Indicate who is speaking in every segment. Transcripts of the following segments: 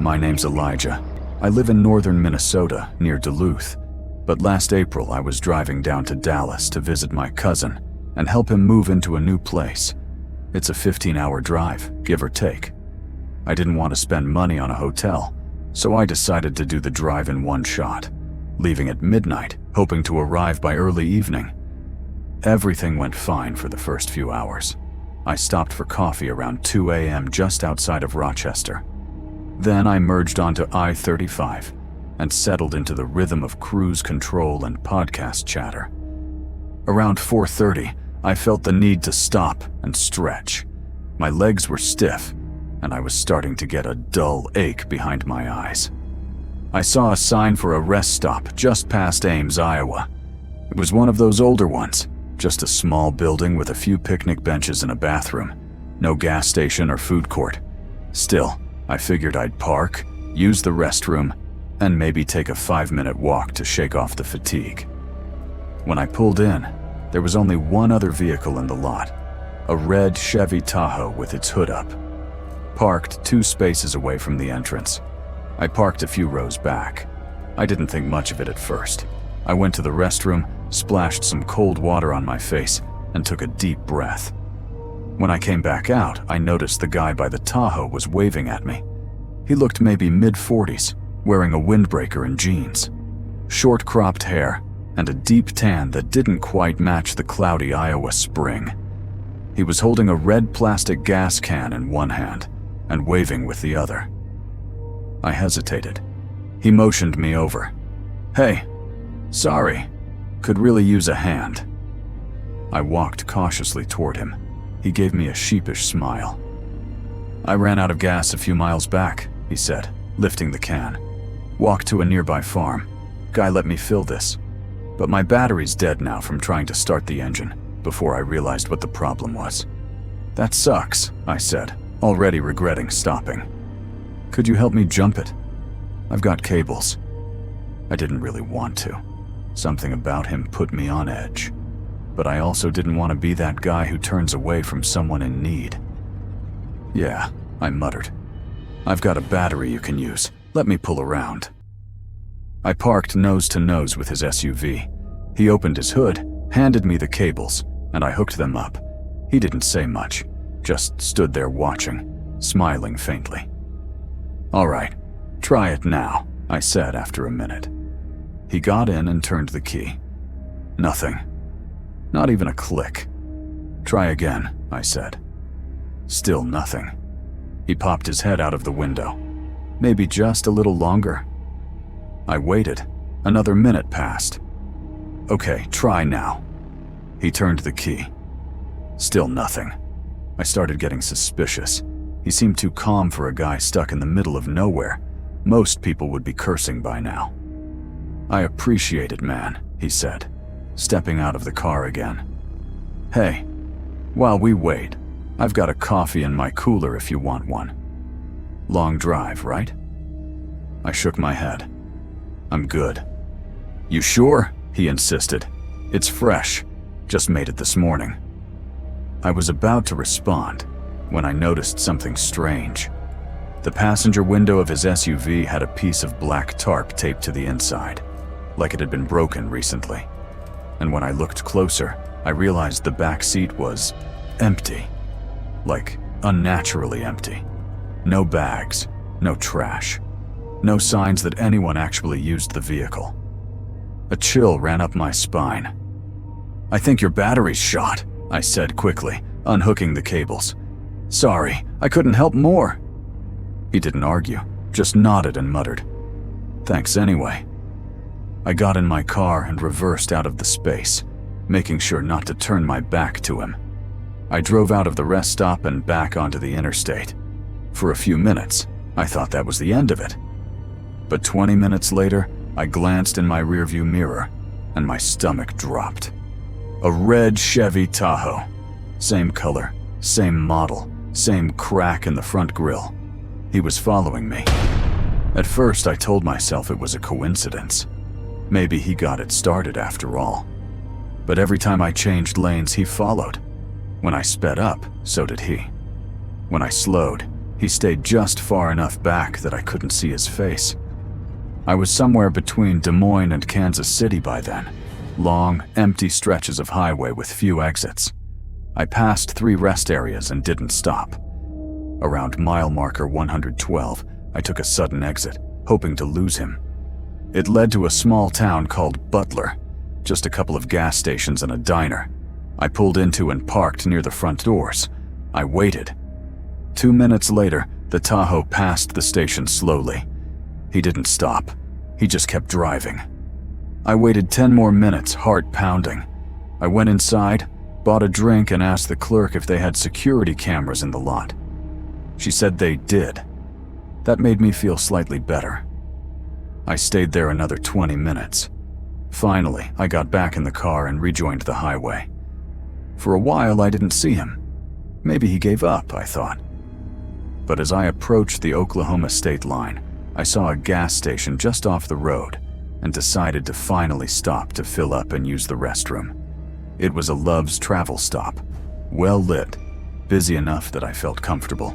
Speaker 1: My name's Elijah. I live in northern Minnesota, near Duluth. But last April, I was driving down to Dallas to visit my cousin and help him move into a new place. It's a 15-hour drive, give or take. I didn't want to spend money on a hotel, so I decided to do the drive in one shot, leaving at midnight, hoping to arrive by early evening. Everything went fine for the first few hours. I stopped for coffee around 2 a.m. just outside of Rochester. Then I merged onto I-35 and settled into the rhythm of cruise control and podcast chatter. Around 4:30, I felt the need to stop and stretch. My legs were stiff, and I was starting to get a dull ache behind my eyes. I saw a sign for a rest stop just past Ames, Iowa. It was one of those older ones, just a small building with a few picnic benches and a bathroom. No gas station or food court. Still, I figured I'd park, use the restroom, and maybe take a 5-minute walk to shake off the fatigue. When I pulled in, there was only one other vehicle in the lot, a red Chevy Tahoe with its hood up, parked 2 spaces away from the entrance. I parked a few rows back. I didn't think much of it at first. I went to the restroom, splashed some cold water on my face, and took a deep breath. When I came back out, I noticed the guy by the Tahoe was waving at me. He looked maybe mid-40s, wearing a windbreaker and jeans, short cropped hair, and a deep tan that didn't quite match the cloudy Iowa spring. He was holding a red plastic gas can in one hand and waving with the other. I hesitated. He motioned me over. "Hey, sorry, could really use a hand." I walked cautiously toward him. He gave me a sheepish smile. "I ran out of gas a few miles back," he said, lifting the can. "Walked to a nearby farm. Guy let me fill this. But my battery's dead now from trying to start the engine before I realized what the problem was." "That sucks," I said, already regretting stopping. "Could you help me jump it? I've got cables." I didn't really want to. Something about him put me on edge. But I also didn't want to be that guy who turns away from someone in need. "Yeah," I muttered. "I've got a battery you can use. Let me pull around." I parked nose to nose with his SUV. He opened his hood, handed me the cables, and I hooked them up. He didn't say much, just stood there watching, smiling faintly. "All right, try it now," I said after a minute. He got in and turned the key. Nothing. Not even a click. "Try again," I said. Still nothing. He popped his head out of the window. "Maybe just a little longer." I waited. Another minute passed. "Okay, try now." He turned the key. Still nothing. I started getting suspicious. He seemed too calm for a guy stuck in the middle of nowhere. Most people would be cursing by now. "I appreciate it, man," he said, stepping out of the car again. "Hey, while we wait, I've got a coffee in my cooler if you want one. Long drive, right?" I shook my head. "I'm good." "You sure?" he insisted. "It's fresh. Just made it this morning." I was about to respond when I noticed something strange. The passenger window of his SUV had a piece of black tarp taped to the inside, like it had been broken recently. And when I looked closer, I realized the back seat was empty. Like, unnaturally empty. No bags, no trash. No signs that anyone actually used the vehicle. A chill ran up my spine. "I think your battery's shot," I said quickly, unhooking the cables. "Sorry, I couldn't help more." He didn't argue, just nodded and muttered, "Thanks anyway." I got in my car and reversed out of the space, making sure not to turn my back to him. I drove out of the rest stop and back onto the interstate. For a few minutes, I thought that was the end of it. But 20 minutes later, I glanced in my rearview mirror, and my stomach dropped. A red Chevy Tahoe. Same color, same model, same crack in the front grille. He was following me. At first, I told myself it was a coincidence. Maybe he got it started after all. But every time I changed lanes, he followed. When I sped up, so did he. When I slowed, He stayed just far enough back that I couldn't see his face. I was somewhere between Des Moines and Kansas City by then. Long, empty stretches of highway with few exits. I passed 3 rest areas and didn't stop. Around mile marker 112, I took a sudden exit, hoping to lose him. It led to a small town called Butler, just a couple of gas stations and a diner. I pulled into and parked near the front doors. I waited. 2 minutes later, the Tahoe passed the station slowly. He didn't stop. He just kept driving. I waited 10 more minutes, heart pounding. I went inside, bought a drink, and asked the clerk if they had security cameras in the lot. She said they did. That made me feel slightly better. I stayed there another 20 minutes. Finally, I got back in the car and rejoined the highway. For a while, I didn't see him. Maybe he gave up, I thought. But as I approached the Oklahoma state line, I saw a gas station just off the road and decided to finally stop to fill up and use the restroom. It was a Love's Travel stop, well lit, busy enough that I felt comfortable.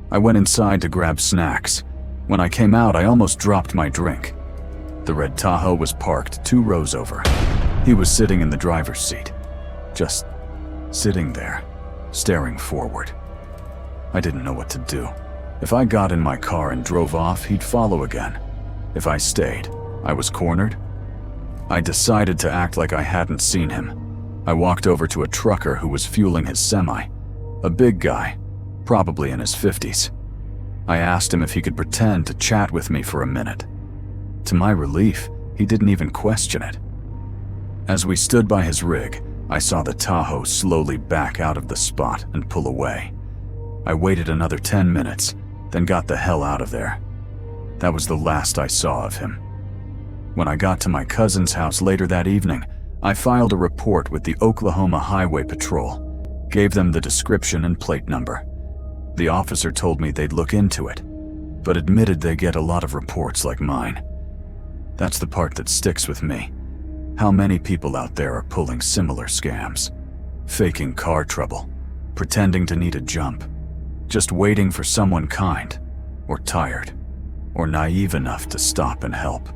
Speaker 1: I went inside to grab snacks. When I came out, I almost dropped my drink. The red Tahoe was parked 2 rows over. He was sitting in the driver's seat, just sitting there, staring forward. I didn't know what to do. If I got in my car and drove off, he'd follow again. If I stayed, I was cornered. I decided to act like I hadn't seen him. I walked over to a trucker who was fueling his semi, a big guy, probably in his 50s. I asked him if he could pretend to chat with me for a minute. To my relief, he didn't even question it. As we stood by his rig, I saw the Tahoe slowly back out of the spot and pull away. I waited another 10 minutes, then got the hell out of there. That was the last I saw of him. When I got to my cousin's house later that evening, I filed a report with the Oklahoma Highway Patrol, gave them the description and plate number. The officer told me they'd look into it, but admitted they get a lot of reports like mine. That's the part that sticks with me. How many people out there are pulling similar scams, faking car trouble, pretending to need a jump, just waiting for someone kind, or tired, or naive enough to stop and help.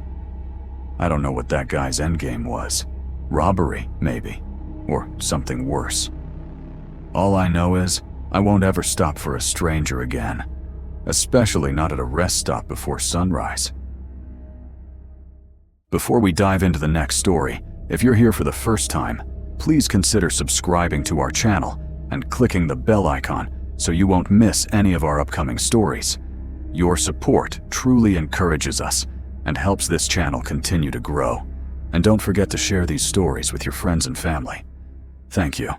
Speaker 1: I don't know what that guy's endgame was. Robbery, maybe, or something worse. All I know is I won't ever stop for a stranger again, especially not at a rest stop before sunrise. Before we dive into the next story, if you're here for the first time, please consider subscribing to our channel and clicking the bell icon so you won't miss any of our upcoming stories. Your support truly encourages us and helps this channel continue to grow. And don't forget to share these stories with your friends and family. Thank you.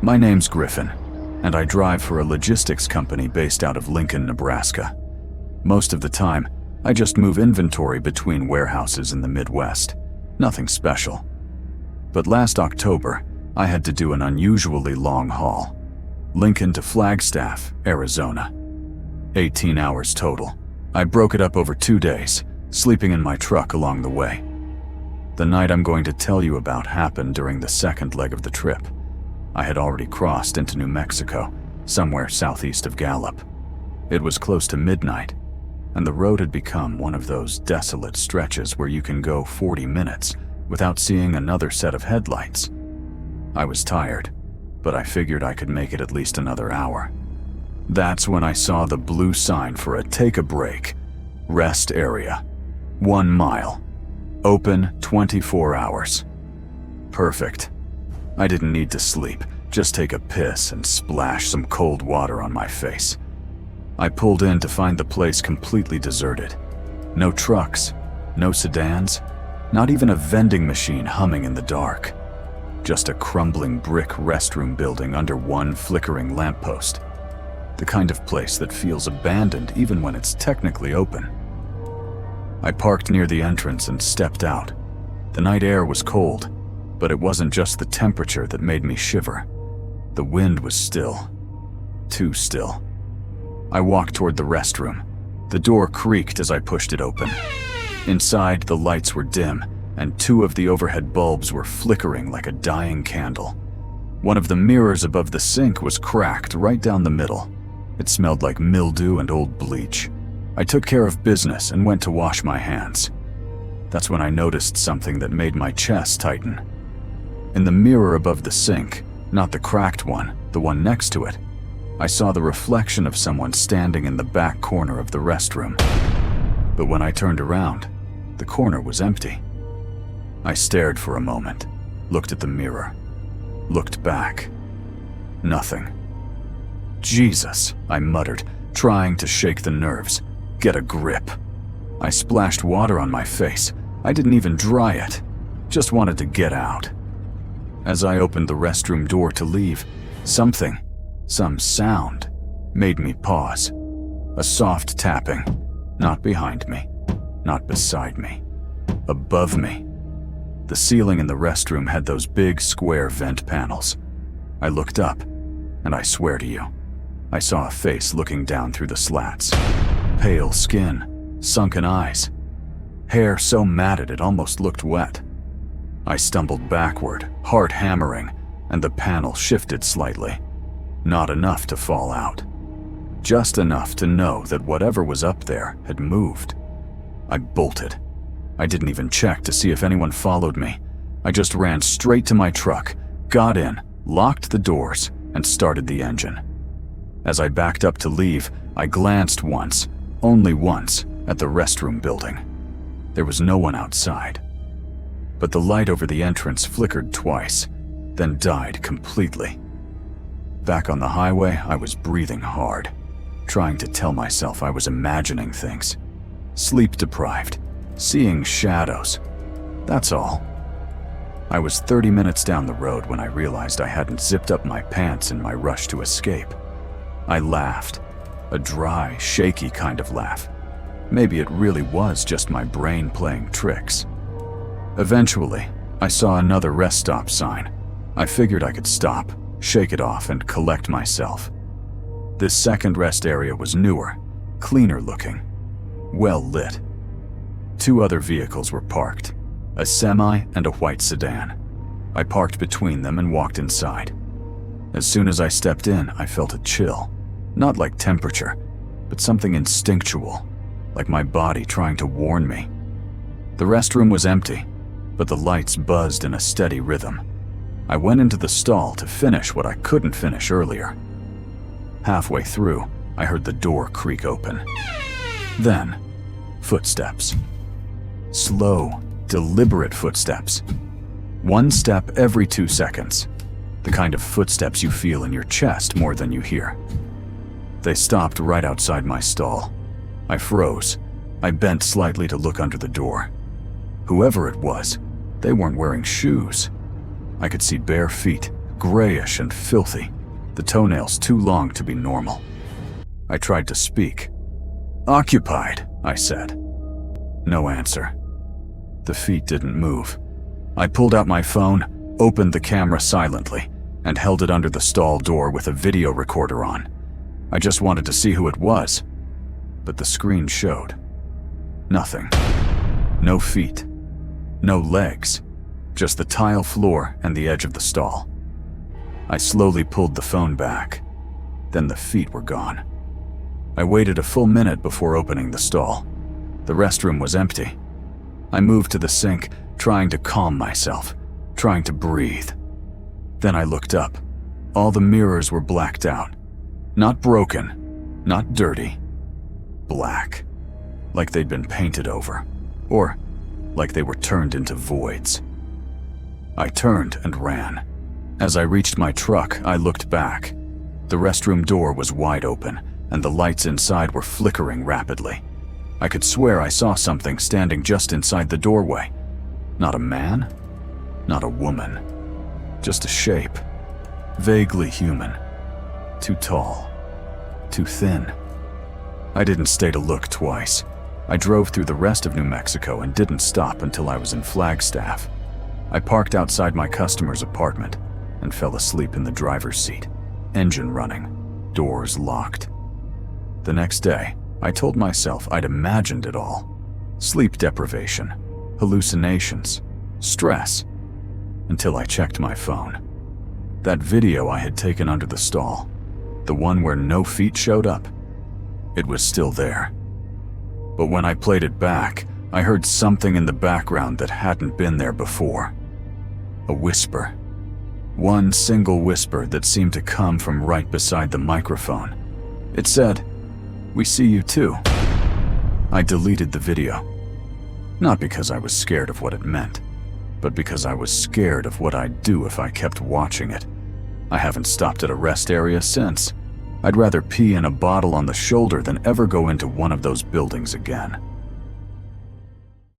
Speaker 1: My name's Griffin, and I drive for a logistics company based out of Lincoln, Nebraska. Most of the time, I just move inventory between warehouses in the Midwest. Nothing special. But last October, I had to do an unusually long haul. Lincoln to Flagstaff, Arizona. 18 hours total. I broke it up over 2 days, sleeping in my truck along the way. The night I'm going to tell you about happened during the second leg of the trip. I had already crossed into New Mexico, somewhere southeast of Gallup. It was close to midnight, and the road had become one of those desolate stretches where you can go 40 minutes without seeing another set of headlights. I was tired, but I figured I could make it at least another hour. That's when I saw the blue sign for a take-a-break, rest area, 1 mile, open 24 hours. Perfect. I didn't need to sleep, just take a piss and splash some cold water on my face. I pulled in to find the place completely deserted. No trucks, no sedans, not even a vending machine humming in the dark. Just a crumbling brick restroom building under one flickering lamppost. The kind of place that feels abandoned even when it's technically open. I parked near the entrance and stepped out. The night air was cold, but it wasn't just the temperature that made me shiver. The wind was still. Too still. I walked toward the restroom. The door creaked as I pushed it open. Inside, the lights were dim, and 2 of the overhead bulbs were flickering like a dying candle. One of the mirrors above the sink was cracked right down the middle. It smelled like mildew and old bleach. I took care of business and went to wash my hands. That's when I noticed something that made my chest tighten. In the mirror above the sink, not the cracked one, the one next to it, I saw the reflection of someone standing in the back corner of the restroom. But when I turned around, the corner was empty. I stared for a moment, looked at the mirror, looked back. Nothing. Jesus, I muttered, trying to shake the nerves. Get a grip. I splashed water on my face. I didn't even dry it. Just wanted to get out. As I opened the restroom door to leave, some sound, made me pause. A soft tapping, not behind me, not beside me, above me. The ceiling in the restroom had those big square vent panels. I looked up, and I swear to you, I saw a face looking down through the slats. Pale skin, sunken eyes, hair so matted it almost looked wet. I stumbled backward, heart hammering, and the panel shifted slightly. Not enough to fall out. Just enough to know that whatever was up there had moved. I bolted. I didn't even check to see if anyone followed me. I just ran straight to my truck, got in, locked the doors, and started the engine. As I backed up to leave, I glanced once, only once, at the restroom building. There was no one outside. But the light over the entrance flickered twice, then died completely. Back on the highway, I was breathing hard, trying to tell myself I was imagining things. Sleep deprived, seeing shadows. That's all. I was 30 minutes down the road when I realized I hadn't zipped up my pants in my rush to escape. I laughed, a dry, shaky kind of laugh. Maybe it really was just my brain playing tricks. Eventually, I saw another rest stop sign. I figured I could stop, shake it off, and collect myself. This second rest area was newer, cleaner looking, well lit. 2 other vehicles were parked, a semi and a white sedan. I parked between them and walked inside. As soon as I stepped in, I felt a chill, not like temperature, but something instinctual, like my body trying to warn me. The restroom was empty, but the lights buzzed in a steady rhythm. I went into the stall to finish what I couldn't finish earlier. Halfway through, I heard the door creak open. Then, footsteps. Slow, deliberate footsteps. 1 step every 2 seconds. The kind of footsteps you feel in your chest more than you hear. They stopped right outside my stall. I froze. I bent slightly to look under the door. Whoever it was, they weren't wearing shoes. I could see bare feet, grayish and filthy, the toenails too long to be normal. I tried to speak. "Occupied," I said. No answer. The feet didn't move. I pulled out my phone, opened the camera silently, and held it under the stall door with a video recorder on. I just wanted to see who it was, but the screen showed nothing. No feet, no legs, just the tile floor and the edge of the stall. I slowly pulled the phone back. Then the feet were gone. I waited a full minute before opening the stall. The restroom was empty. I moved to the sink, trying to calm myself, trying to breathe. Then I looked up. All the mirrors were blacked out. Not broken, not dirty. Black. Like they'd been painted over. Or like they were turned into voids. I turned and ran. As I reached my truck, I looked back. The restroom door was wide open, and the lights inside were flickering rapidly. I could swear I saw something standing just inside the doorway. Not a man, not a woman, just a shape. Vaguely human. Too tall, too thin. I didn't stay to look twice. I drove through the rest of New Mexico and didn't stop until I was in Flagstaff. I parked outside my customer's apartment and fell asleep in the driver's seat, engine running, doors locked. The next day, I told myself I'd imagined it all. Sleep deprivation, hallucinations, stress, until I checked my phone. That video I had taken under the stall, the one where no feet showed up, it was still there. But when I played it back, I heard something in the background that hadn't been there before. A whisper. One single whisper that seemed to come from right beside the microphone. It said, "We see you too." I deleted the video. Not because I was scared of what it meant, but because I was scared of what I'd do if I kept watching it. I haven't stopped at a rest area since. I'd rather pee in a bottle on the shoulder than ever go into one of those buildings again.